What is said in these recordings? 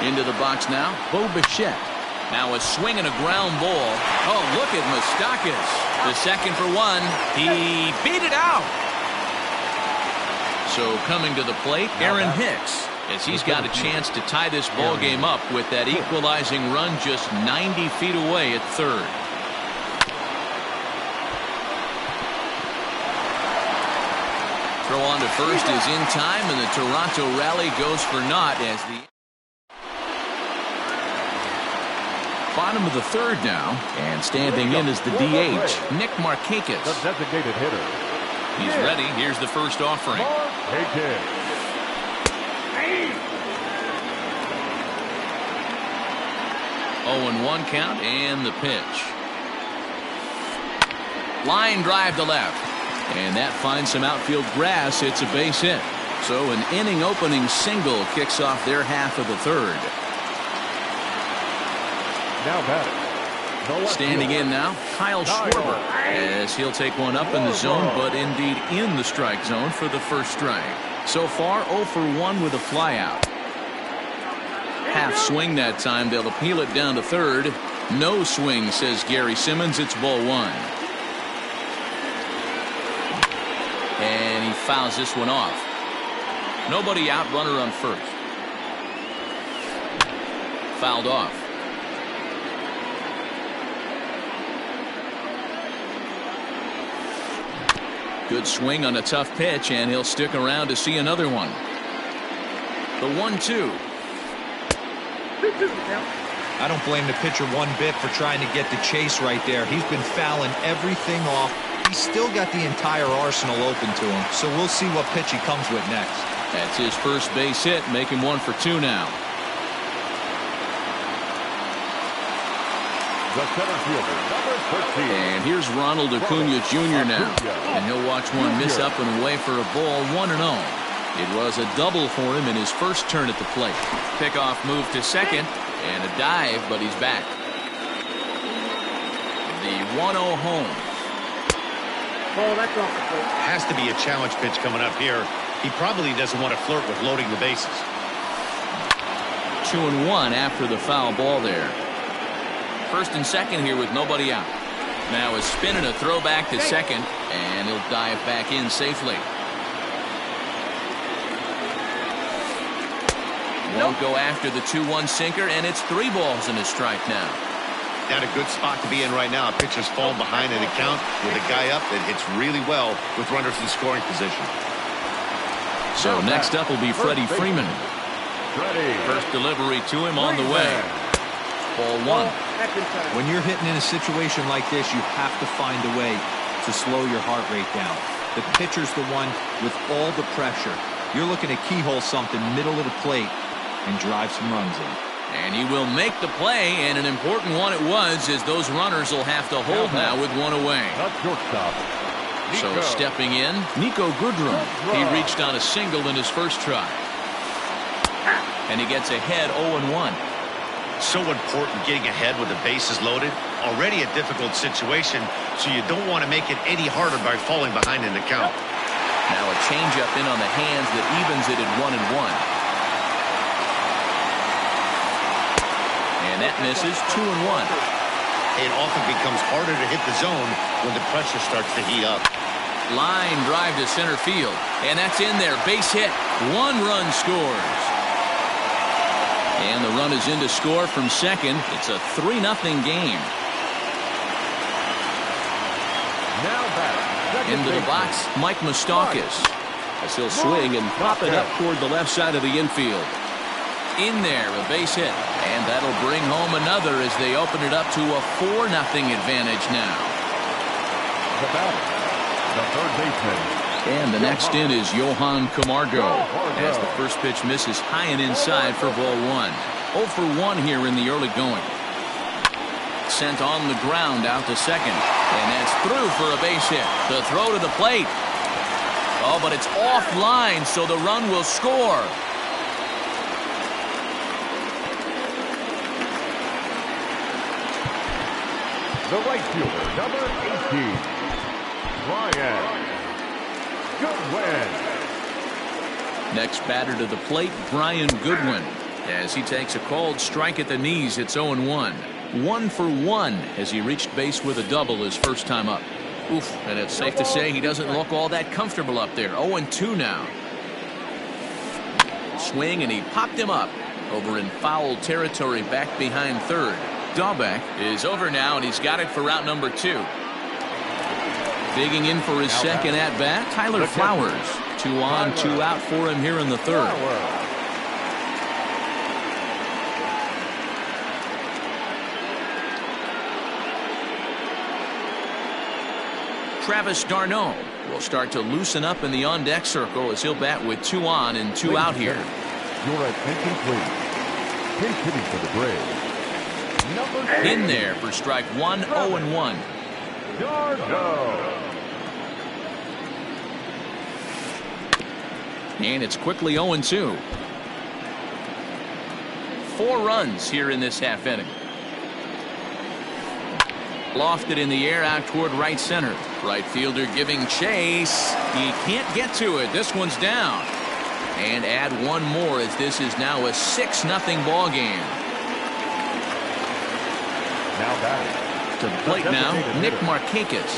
Into the box now, Bo Bichette. Now a swing and a ground ball. Oh, look at Moustakas. The second for one. He beat it out. So coming to the plate, Aaron Hicks, as he's got a chance to tie this ball game up with that equalizing run just 90 feet away at third. Throw on to first is in time, and the Toronto rally goes for naught as the bottom of the third now, and standing in is the DH, Nick Markakis. The designated hitter. He's ready. Here's the first offering. 0-1 count and the pitch. Line drive to left. And that finds some outfield grass. It's a base hit. So an inning opening single kicks off their half of the third. Now batting. Standing in now, Kyle Schwarber, as he'll take one up in the zone, but indeed in the strike zone for the first strike. So far 0 for 1 with a flyout. Half swing that time. They'll appeal it down to third. No swing, says Gary Simmons. It's ball one. And he fouls this one off. Nobody out, runner on first. Fouled off. Good swing on a tough pitch, and he'll stick around to see another one. The 1-2. I don't blame the pitcher one bit for trying to get the chase right there. He's been fouling everything off. He's still got the entire arsenal open to him, so we'll see what pitch he comes with next. That's his first base hit, making 1 for 2 now. The center fielder, number 13. And here's Ronald Acuna Jr. now, and he'll watch one miss up and away for a ball. 1-0. It was a double for him in his first turn at the plate. Pickoff move to second, and a dive, but he's back. The 1-0 home. Has to be a challenge pitch coming up here. He probably doesn't want to flirt with loading the bases. 2-1 after the foul ball there. First and second here with nobody out. Now a spin and a throw back to second, and he'll dive back in safely. Won't go after the 2-1 sinker, and it's 3 balls and a strike now. Not a good spot to be in right now. A pitcher's falling behind in the count with a guy up that hits really well with runners in scoring position. So next up will be Freddie Freeman. First delivery to him on the way. Ball 1. When you're hitting in a situation like this, you have to find a way to slow your heart rate down. The pitcher's the one with all the pressure. You're looking to keyhole something middle of the plate and drive some runs in. And he will make the play, and an important one it was, as those runners will have to hold now with 1 away. So stepping in, Nico Goodrum. He reached on a single in his first try. And he gets ahead 0-1. So important getting ahead with the bases loaded. Already a difficult situation, so you don't want to make it any harder by falling behind in the count. Now a changeup in on the hands that evens it at 1-1. And that misses. 2-1. It often becomes harder to hit the zone when the pressure starts to heat up. Line drive to center field, and that's in there. Base hit. 1 run scores. And the run is in to score from second. It's a 3-0 game. Now back. Into the box, Mike Moustakas, as he'll swing and pop it up toward the left side of the infield. In there, a base hit, and that'll bring home another as they open it up to a 4-0 advantage now. The batter, the third baseman. And the next in is Johan Camargo, as the first pitch misses high and inside for ball 1. 0 for 1 here in the early going. Sent on the ground out to second, and that's through for a base hit. The throw to the plate. Oh, but it's offline, so the run will score. The right fielder, number 18, Brian Goodwin. Next batter to the plate, Brian Goodwin. as he takes a called strike at the knees. It's 0-1. 1 for 1 as he reached base with a double his first time up. Oof, and it's safe to say he doesn't look all that comfortable up there. 0-2 now. Swing, and he popped him up over in foul territory back behind third. Dahlbeck is over now, and he's got it for route number 2. Digging in for his second at bat, Tyler Flowers. 2 on, 2 out for him here in the third. Travis d'Arnaud will start to loosen up in the on-deck circle as he'll bat with 2 on and 2 out here. Your attention, please. Pinch hitting for the Braves. Number 8. In there for strike 1, 0-1. d'Arnaud. And it's quickly 0-2. 4 runs here in this half inning. Lofted in the air out toward right center. Right fielder giving chase. He can't get to it. This one's down. And add one more as this is now a 6-0 ball game. Now batting. To the plate now, Nick Markakis.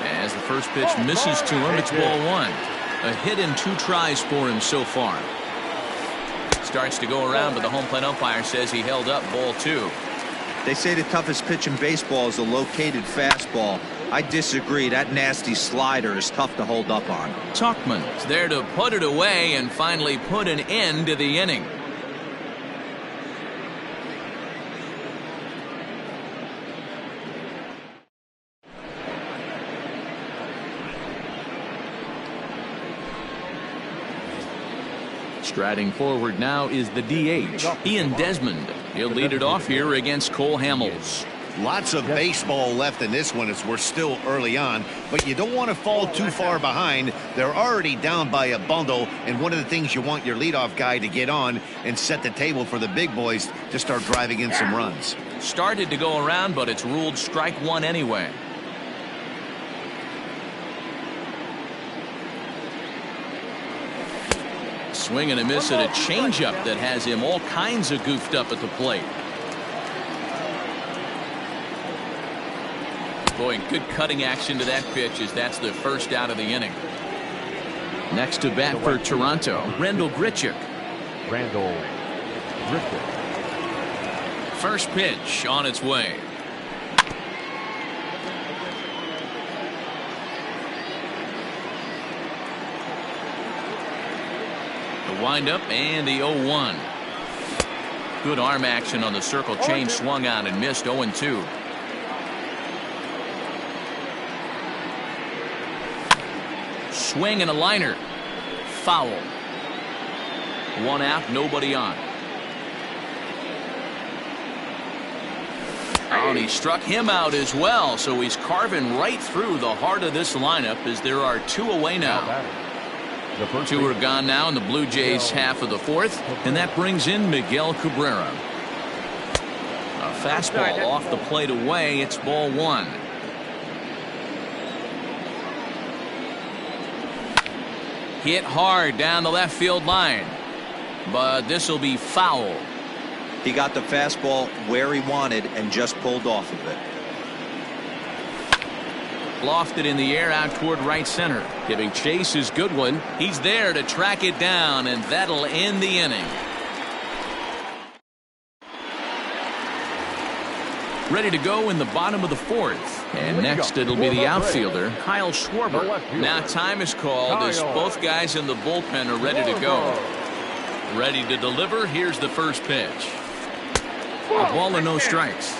As the first pitch misses to him, it's ball 1. A hit in 2 tries for him so far. Starts to go around, but the home plate umpire says he held up ball 2. They say the toughest pitch in baseball is a located fastball. I disagree. That nasty slider is tough to hold up on. Tuchman's there to put it away and finally put an end to the inning. Striding forward now is the DH, Ian Desmond. He'll lead it off here against Cole Hamels. Lots of baseball left in this one as we're still early on, but you don't want to fall too far behind. They're already down by a bundle, and one of the things you want your leadoff guy to get on and set the table for the big boys to start driving in some runs. Started to go around, but it's ruled strike 1 anyway. Swing and a miss at a changeup that has him all kinds of goofed up at the plate. Boy, good cutting action to that pitch as that's the first out of the inning. Next to bat for Toronto, Randall Grichuk. First pitch on its way. The windup and the 0-1. Good arm action on the circle change, swung on and missed. 0-2. Swing and a liner. Foul. 1 out, nobody on. Oh, and he struck him out as well, so he's carving right through the heart of this lineup as there are 2 away now. 2 are gone now in the Blue Jays half of the 4th, and that brings in Miguel Cabrera. A fastball off the plate away. It's ball 1. Hit hard down the left field line, but this will be foul. He got the fastball where he wanted and just pulled off of it. Lofted in the air out toward right center. Giving chase is Goodwin. He's there to track it down, and that'll end the inning. Ready to go in the bottom of the 4th. And next it'll be the outfielder, Kyle Schwarber. Now time is called as both guys in the bullpen are ready to go. Ready to deliver. Here's the first pitch. A ball and no strikes.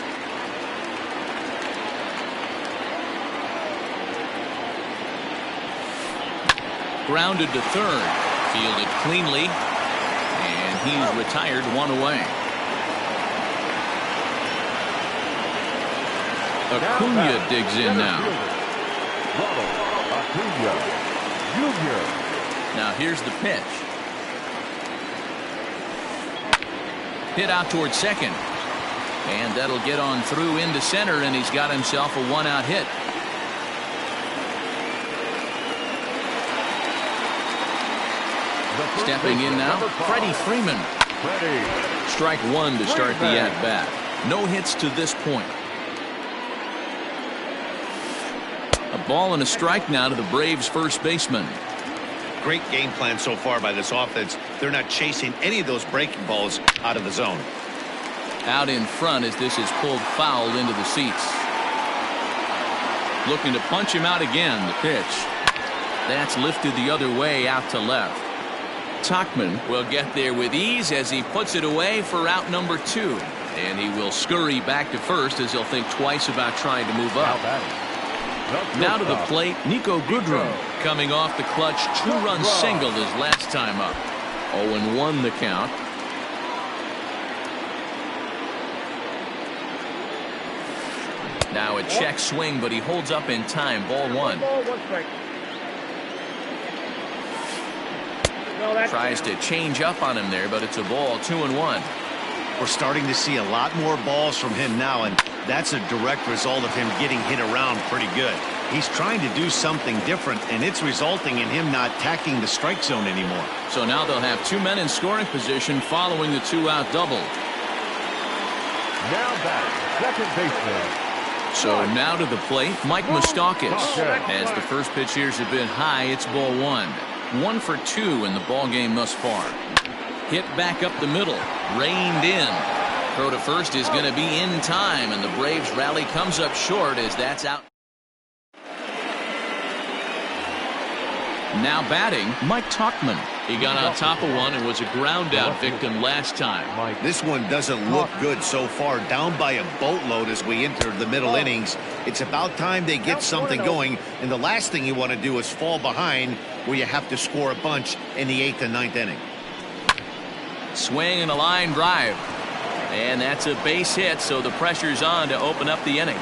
Grounded to third. Fielded cleanly. And he's retired 1 away. Acuna digs in now. Now here's the pitch. Hit out toward second. And that'll get on through into center, and he's got himself a 1-out hit. Stepping in now, Freddie Freeman. Ready. Strike one to start the at-bat. No hits to this point. A ball and a strike now to the Braves' first baseman. Great game plan so far by this offense. They're not chasing any of those breaking balls out of the zone. Out in front as this is pulled foul into the seats. Looking to punch him out again. The pitch. That's lifted the other way out to left. Tauchman will get there with ease as he puts it away for out number 2. And he will scurry back to first as he'll think twice about trying to move up. Now to the plate, Nico Goodrum, coming off the clutch 2-run single his last time up. 0-1 the count. Now a check swing, but he holds up in time. Ball 1. Tries to change up on him there, but it's a ball. 2-1. We're starting to see a lot more balls from him now, and that's a direct result of him getting hit around pretty good. He's trying to do something different, and it's resulting in him not tacking the strike zone anymore. So now they'll have 2 men in scoring position following the 2-out double. Now back, second baseman. So now to the plate, Mike Moustakas. As the first pitch here's a bit high, it's ball 1. 1 for 2 in the ball game thus far. Hit back up the middle, reined in. Throw to first is going to be in time, and the Braves rally comes up short as that's out. Now batting, Mike Tauchman. He got on top of one and was a ground out victim last time. This one doesn't look good so far, down by a boatload as we enter the middle innings. It's about time they get something going, and the last thing you want to do is fall behind where you have to score a bunch in the 8th and 9th inning. Swing and a line drive. And that's a base hit, so the pressure's on to open up the inning.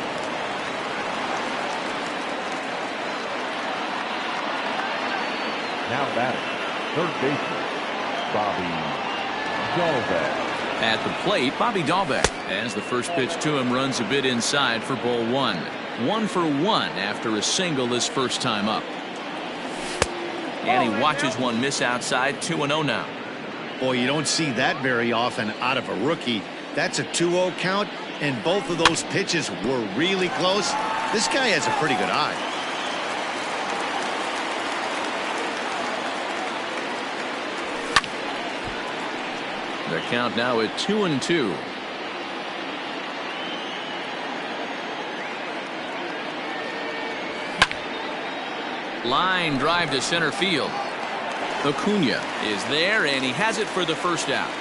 Now batting, third baseman, Bobby Dahlbeck. At the plate, Bobby Dahlbeck, as the first pitch to him runs a bit inside for ball 1. 1 for 1 after a single his first time up. And he watches one miss outside. 2-0 now. Boy, you don't see that very often out of a rookie. That's a 2-0 count, and both of those pitches were really close. This guy has a pretty good eye. The count now at 2-2. Line drive to center field. Acuna is there, and he has it for the first out.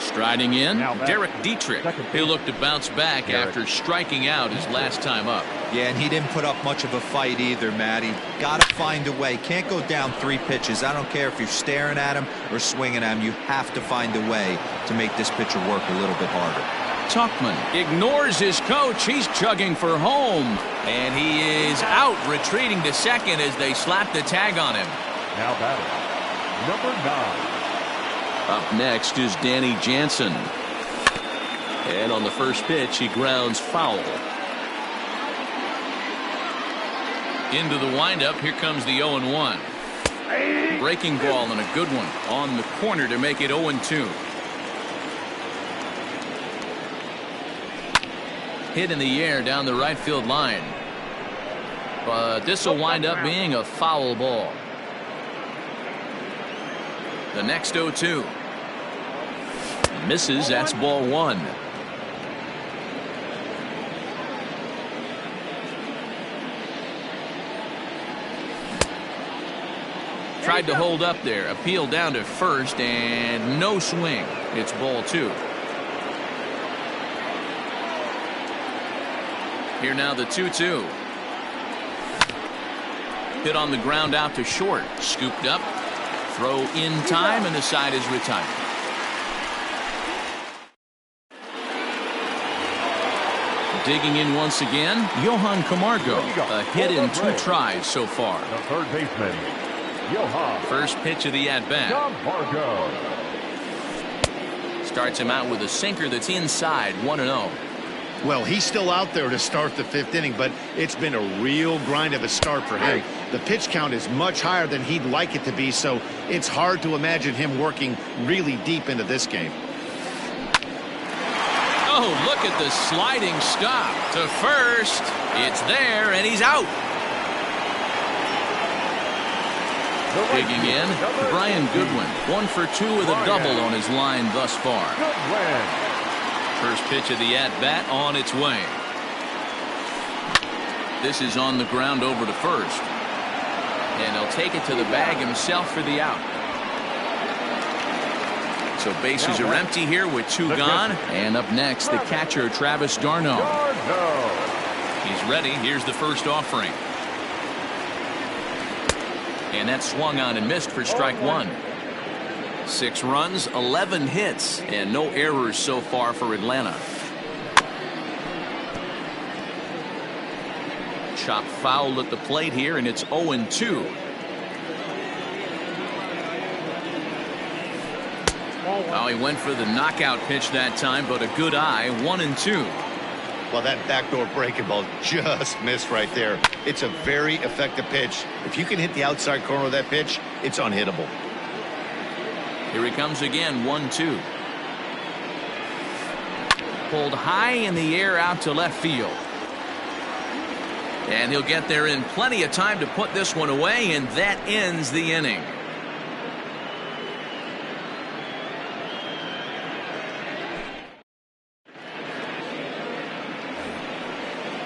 Striding in, Derek Dietrich. He'll look to bounce back after striking out his last time up. Yeah, and he didn't put up much of a fight either, Matty. Got to find a way. Can't go down 3 pitches. I don't care if you're staring at him or swinging at him. You have to find a way to make this pitcher work a little bit harder. Tauchman ignores his coach. He's chugging for home, and he is out, retreating to second as they slap the tag on him. Now batting, number 9. Up next is Danny Jansen. And on the first pitch, he grounds foul. Into the windup, here comes the 0-1. Breaking ball and a good one on the corner to make it 0-2. Hit in the air down the right field line. But this will wind up being a foul ball. The next 0-2. Misses, that's ball 1. Tried to hold up there, appeal down to first, and no swing. It's ball 2. Here now the 2-2. Hit on the ground out to short. Scooped up. Throw in time, and the side is retired. Digging in once again, Johan Camargo. A hit in 2 tries so far. The third baseman, Johan. First pitch of the at-bat. Camargo. Starts him out with a sinker that's inside. 1-0. Well, he's still out there to start the 5th inning, but it's been a real grind of a start for him. The pitch count is much higher than he'd like it to be, so it's hard to imagine him working really deep into this game. Oh, look at the sliding stop to first. It's there, and he's out. Digging in, Brian Goodwin. 1 for 2 with a double on his line thus far. First pitch of the at-bat on its way. This is on the ground over to first. And he'll take it to the bag himself for the out. So bases are empty here with 2 gone. And up next, the catcher, Travis d'Arnaud. He's ready. Here's the first offering. And that swung on and missed for strike 1. 6 runs, 11 hits, and no errors so far for Atlanta. Chop foul at the plate here, and it's 0-2. Oh, he went for the knockout pitch that time, but a good eye, 1-2. Well, that backdoor breaking ball just missed right there. It's a very effective pitch. If you can hit the outside corner of that pitch, it's unhittable. Here he comes again, 1-2. Pulled high in the air out to left field. And he'll get there in plenty of time to put this one away, and that ends the inning.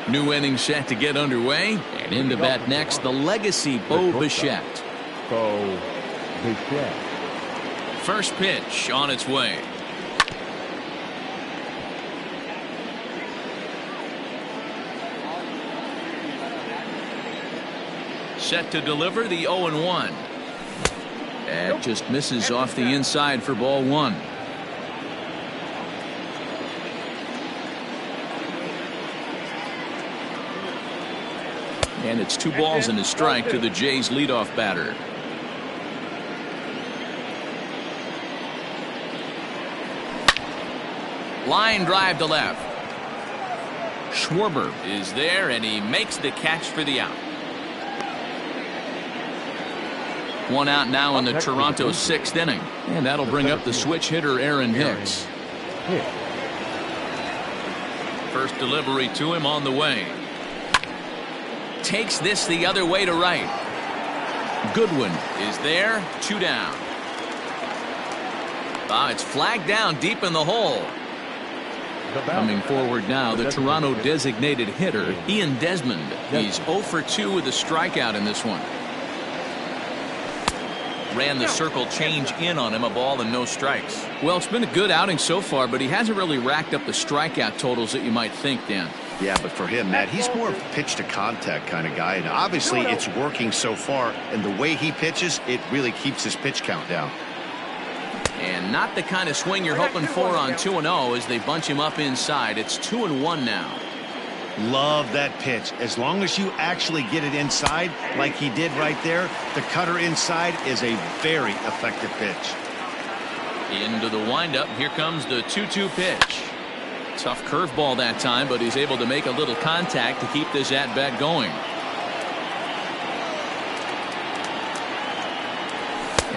New inning set to get underway, and into bat next, the legacy Bo Bichette. Bo Bichette. First pitch on its way. Set to deliver the 0-1. That just misses off the inside for ball 1. And it's 2 balls and a strike to the Jays leadoff batter. Line drive to left. Schwarber is there, and he makes the catch for the out. 1 out now in the Toronto 6th inning, and that'll bring up the switch hitter Aaron Hicks. First delivery to him on the way. Takes this the other way to right. Goodwin is there, 2 down. It's flagged down deep in the hole. Coming forward now, the Toronto designated hitter, Ian Desmond. He's 0 for 2 with a strikeout in this one. Ran the circle change in on him, a ball and no strikes. Well, it's been a good outing so far, but he hasn't really racked up the strikeout totals that you might think, Dan. Yeah, but for him, Matt, he's more of a pitch to contact kind of guy, and obviously it's working so far, and the way he pitches, it really keeps his pitch count down. And not the kind of swing you're hoping for on 2-0 as they bunch him up inside. It's 2-1 now. Love that pitch. As long as you actually get it inside like he did right there, the cutter inside is a very effective pitch. Into the windup. Here comes the 2-2 pitch. Tough curveball that time, but he's able to make a little contact to keep this at-bat going.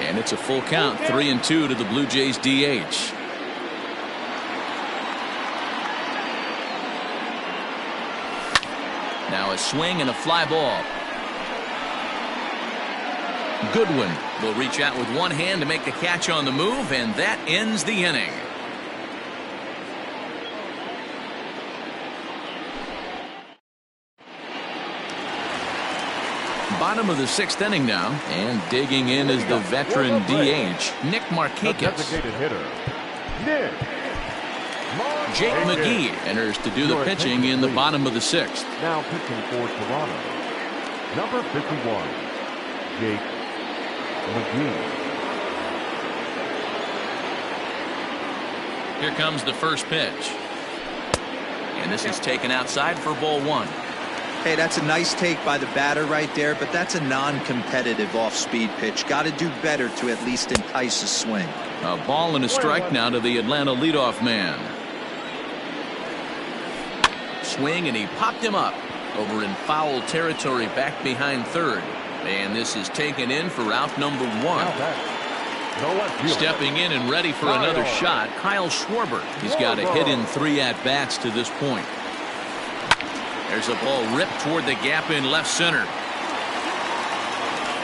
And it's a full count, 3-2 to the Blue Jays DH. Now a swing and a fly ball. Goodwin will reach out with one hand to make the catch on the move, and that ends the inning. Bottom of the 6th inning now, and digging in is the veteran DH, Nick Markakis. Jake McGee enters to do the pitching in the bottom of the 6th. Now pitching for Toronto, number 51, Jake McGee. Here comes the first pitch. And this is taken outside for ball 1. Hey, that's a nice take by the batter right there, but that's a non-competitive off-speed pitch. Got to do better to at least entice a swing. A ball and a strike now to the Atlanta leadoff man. Swing, and he popped him up over in foul territory back behind third. And this is taken in for out number 1. Stepping in and ready for another shot, Kyle Schwarber. He's got a hit in 3 at-bats to this point. There's a ball ripped toward the gap in left center.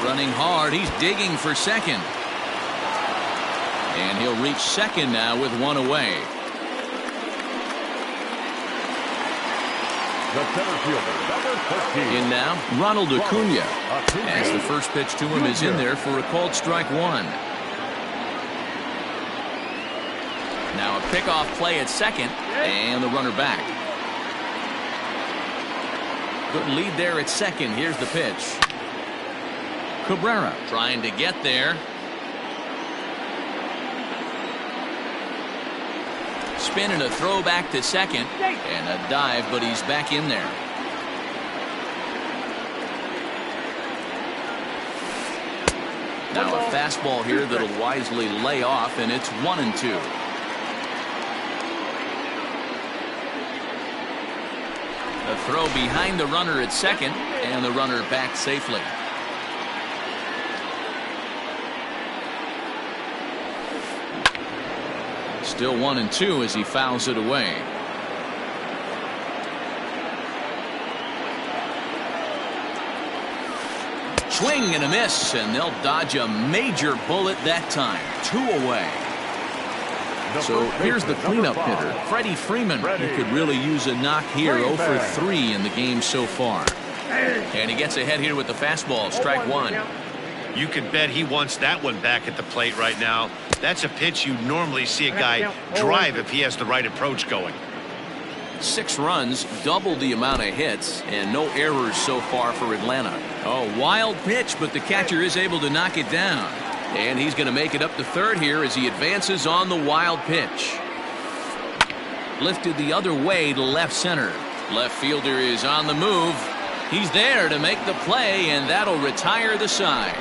Running hard, he's digging for second. And he'll reach second now with 1 away. The center fielder, number 13. In now, Ronald Acuna. As the first pitch to him is in there for a called strike 1. Now a pickoff play at second, and the runner back. Good lead there at second. Here's the pitch. Cabrera trying to get there. Spin and a throw back to second, and a dive, but he's back in there. Now a fastball here that'll wisely lay off, and it's 1-2. A throw behind the runner at second, and the runner back safely. Still 1-2 as he fouls it away. Swing and a miss, and they'll dodge a major bullet that time. 2 away. So here's the cleanup hitter, Freddie Freeman. He could really use a knock here. 0 for 3 in the game so far. And he gets ahead here with the fastball. Strike 1. You can bet he wants that one back at the plate right now. That's a pitch you normally see a guy drive if he has the right approach going. 6 runs, double the amount of hits, and no errors so far for Atlanta. Oh, wild pitch, but the catcher is able to knock it down. And he's going to make it up to third here as he advances on the wild pitch. Lifted the other way to left center. Left fielder is on the move. He's there to make the play, and that'll retire the side.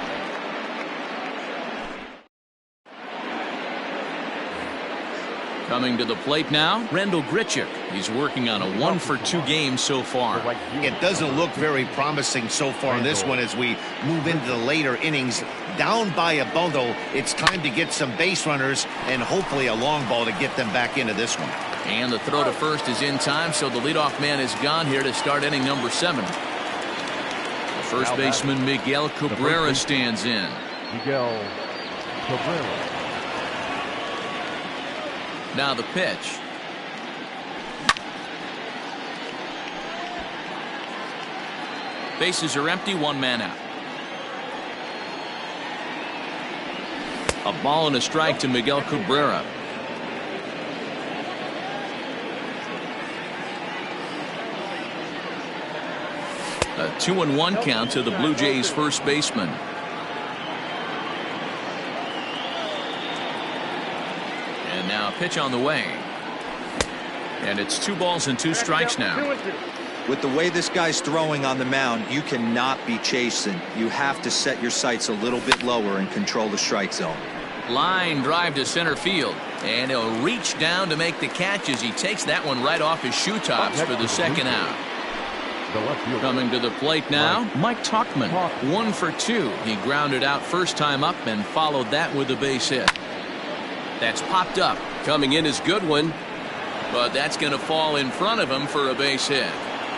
Coming to the plate now, Randall Grichuk. He's working on a 1 for 2 game so far. It doesn't look very promising so far in this one as we move into the later innings. Down by a bundle, it's time to get some base runners and hopefully a long ball to get them back into this one. And the throw to first is in time, so the leadoff man is gone here to start inning number 7. The first baseman Miguel Cabrera stands in. Miguel Cabrera. Now the pitch. Bases are empty, 1 man out. A ball and a strike to Miguel Cabrera. A 2-1 count to the Blue Jays first baseman. And now a pitch on the way. And it's 2 balls and 2 strikes now. With the way this guy's throwing on the mound, you cannot be chasing. You have to set your sights a little bit lower and control the strike zone. Line drive to center field. And he'll reach down to make the catch as he takes that one right off his shoe tops for the second out. Coming to the plate now, Mike Tauchman. 1 for 2. He grounded out first time up and followed that with a base hit. That's popped up. Coming in is Goodwin. But that's going to fall in front of him for a base hit.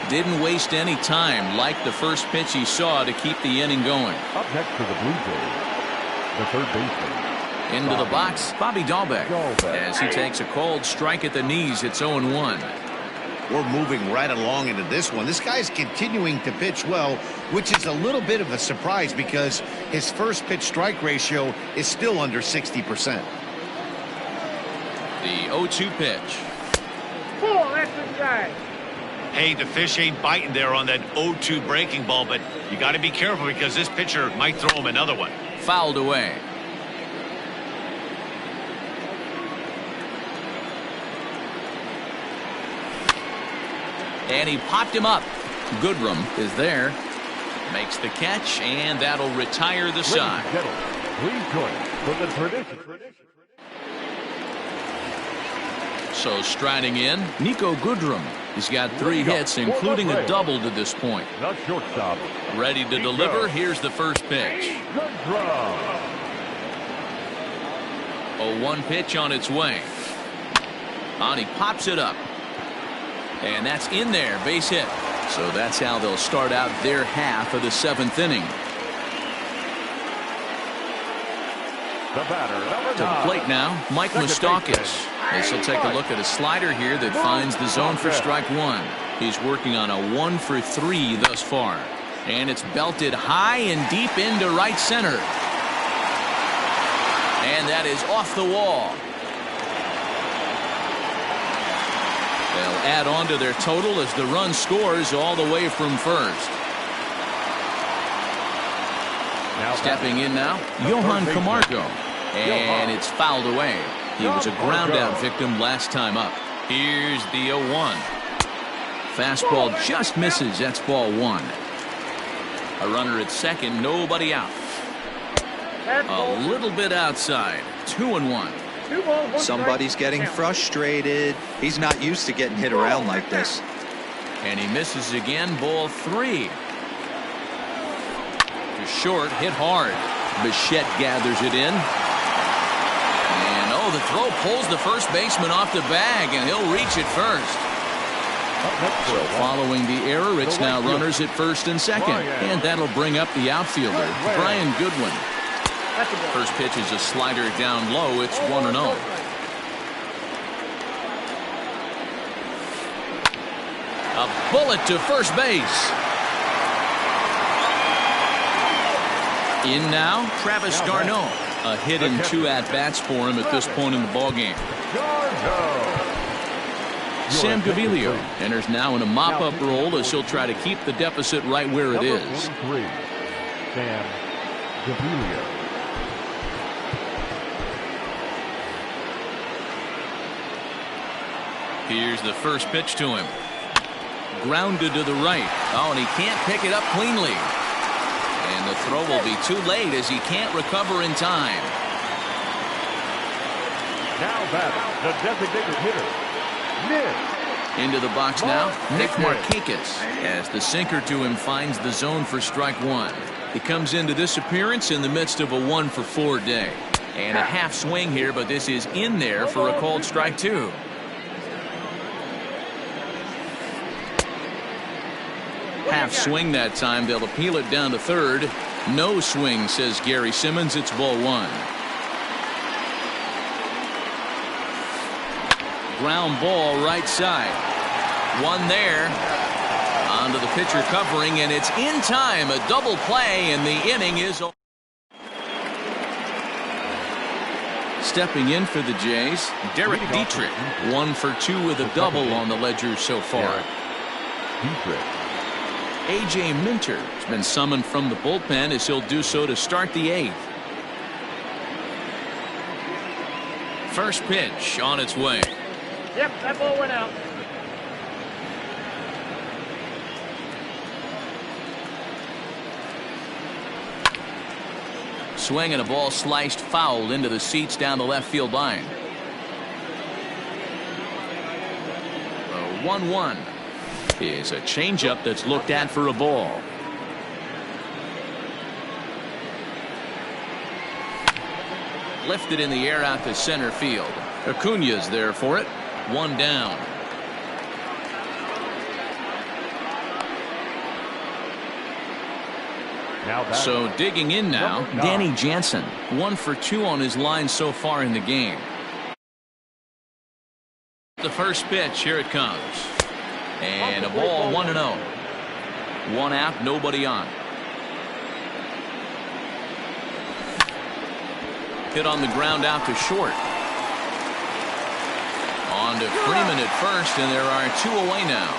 Didn't waste any time like the first pitch he saw to keep the inning going. Up next for the Blue Jays, the third baseman. Into the box, Bobby Dahlbeck. As he takes a cold strike at the knees, it's 0-1. We're moving right along into this one. This guy's continuing to pitch well, which is a little bit of a surprise because his first pitch strike ratio is still under 60%. The 0-2 pitch. Hey, the fish ain't biting there on that 0-2 breaking ball, but you got to be careful because this pitcher might throw him another one. Fouled away. And he popped him up. Goodrum is there. Makes the catch, and that'll retire the side. Please join for the tradition. So striding in, Nico Goodrum. He's got 3 hits, including a double to this point. The shortstop. Ready to deliver. Here's the first pitch. Good throw. A 1 pitch on its way. And he pops it up. And that's in there. Base hit. So that's how they'll start out their half of the 7th inning. The batter, number To the 9. plate now, Mike Moustakas. This will take a look at a slider here that finds the zone for strike 1. He's working on a 1 for 3 thus far. And it's belted high and deep into right center. And that is off the wall. They'll add on to their total as the run scores all the way from first. Stepping in now, Johan Camargo. And it's fouled away. He was a ground-out victim last time up. Here's the 0-1. Fastball just misses. That's ball 1. A runner at second, nobody out. A little bit outside. 2-1. Somebody's getting frustrated. He's not used to getting hit around like this. And he misses again. Ball 3. To short, hit hard. Bichette gathers it in. And the throw pulls the first baseman off the bag, and he'll reach it first. So following the error, it's now runners at first and second. And that'll bring up the outfielder, Brian Goodwin. First pitch is a slider down low. It's 1-0. A bullet to first base. In now, Travis d'Arnaud. A hit and 2 at-bats for him at this point in the ballgame. Sam Gaviglio enters now in a mop-up role as he'll try to keep the deficit right where it is. Sam Gaviglio. Here's the first pitch to him. Grounded to the right. And he can't pick it up cleanly. And the throw will be too late as he can't recover in time. Now batting, the designated hitter, Nick. Into the box now, Nick Markakis, as the sinker to him finds the zone for strike 1. He comes into this appearance in the midst of a 1 for 4 day. And a half swing here, but this is in there for a called strike 2. Half swing that time. They'll appeal it down to third. No swing, says Gary Simmons. It's ball 1. Ground ball right side. One there. Onto the pitcher covering, and it's in time. A double play, and the inning is over. Stepping in for the Jays, Derek Dietrich. 1 for 2 with a double on the ledger so far. Dietrich. A.J. Minter has been summoned from the bullpen as he'll do so to start the 8th. First pitch on its way. Yep, that ball went out. Swing and a ball sliced foul into the seats down the left field line. 1-1 is a changeup that's looked at for a ball. Lifted in the air out to center field. Acuna's there for it. 1 down. So digging in now, Danny Jansen. 1 for 2 on his line so far in the game. The first pitch, here it comes. And a ball 1-0. 1 out, nobody on. Hit on the ground out to short. On to Freeman at first, and there are 2 away now.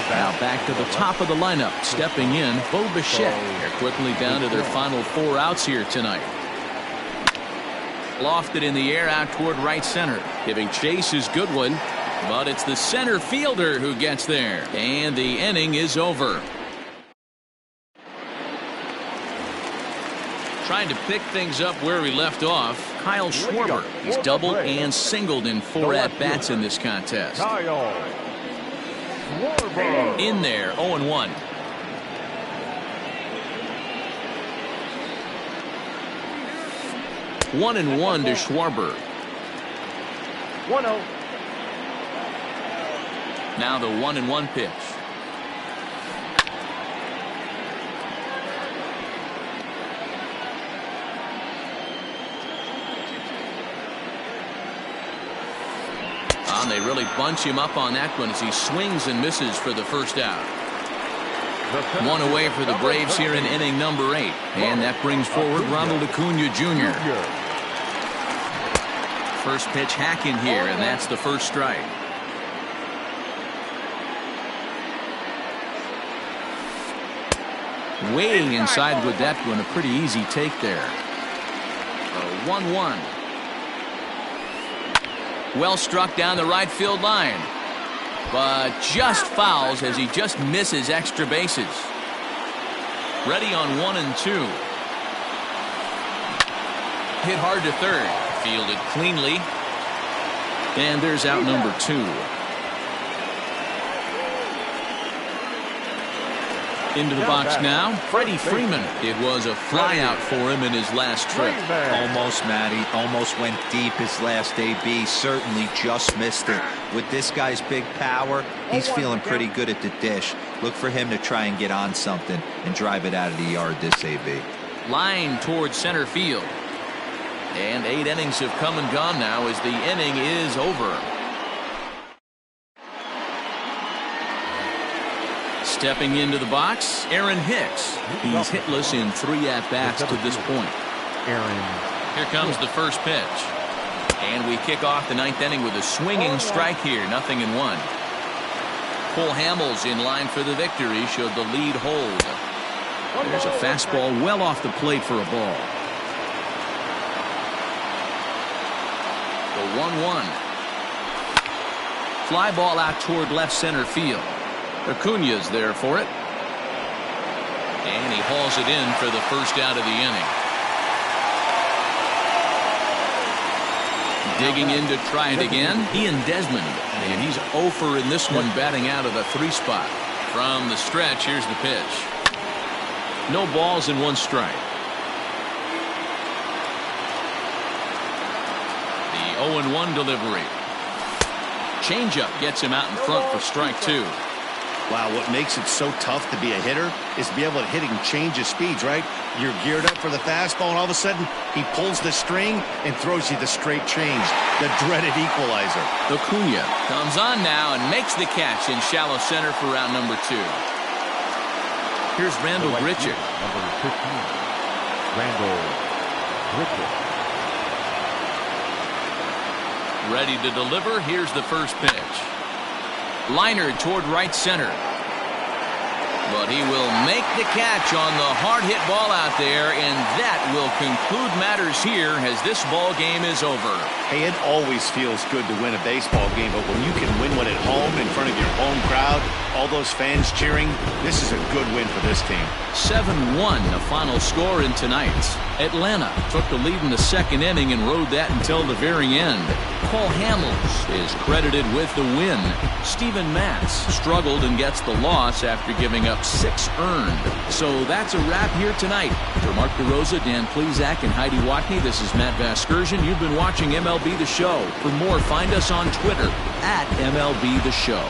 Now back to the top of the lineup. Stepping in, Bo Bichette. They're quickly down to their final 4 outs here tonight. Lofted in the air out toward right center. Giving chase is Goodwin, but it's the center fielder who gets there. And the inning is over. Trying to pick things up where we left off, Kyle Schwarber. He's doubled and singled in 4 at-bats in this contest. Kyle Schwarber. In there, 0-1. One and one to Schwarber. 1-0. Now the 1-1 pitch. And they really bunch him up on that one as he swings and misses for the first out. One away for the Braves here in inning number 8. And that brings forward Ronald Acuna Jr. First pitch hacking here, and that's the first strike. Waiting inside with that one, a pretty easy take there. So 1-1. Well struck down the right field line, but just fouls as he just misses extra bases. Ready on 1 and 2. Hit hard to third, fielded cleanly, and there's out number 2. Into the box now, Freddie Freeman. It was a fly out for him in his last trip. Almost, Matty. Almost went deep his last AB. Certainly just missed it. With this guy's big power, he's feeling pretty good at the dish. Look for him to try and get on something and drive it out of the yard this AB. Line towards center field. And 8 innings have come and gone now as the inning is over. Stepping into the box, Aaron Hicks. He's hitless in 3 at-bats to this point. Here comes the first pitch. And we kick off the 9th inning with a swinging strike here, 0-1. Cole Hamels in line for the victory should the lead hold. There's a fastball well off the plate for a ball. The 1-1. Fly ball out toward left center field. Acuna's there for it. And he hauls it in for the first out of the inning. Digging in to try it again, Ian Desmond. And he's 0 for in this one, batting out of the 3 spot. From the stretch, here's the pitch. No balls and 1 strike. The 0-1 delivery. Changeup gets him out in front for strike 2. Wow, what makes it so tough to be a hitter is to be able to hit and change his speeds, right? You're geared up for the fastball, and all of a sudden, he pulls the string and throws you the straight change, the dreaded equalizer. Acuna comes on now and makes the catch in shallow center for round number 2. Here's Randall Grichuk. Number 15, Randall Grichuk. Ready to deliver. Here's the first pitch. Liner toward right center. But he will make the catch on the hard hit ball out there, and that will conclude matters here as this ball game is over. Hey, it always feels good to win a baseball game, but when you can win one at home in front of your home crowd, all those fans cheering, this is a good win for this team. 7-1 the final score in tonight's. Atlanta took the lead in the 2nd inning and rode that until the very end. Cole Hamels is credited with the win. Steven Matz struggled and gets the loss after giving up 6 earned. So that's a wrap here tonight. For Mark DeRosa, Dan Plezak, and Heidi Watney, this is Matt Vasgersian. You've been watching MLB The Show. For more, find us on Twitter @MLB The Show.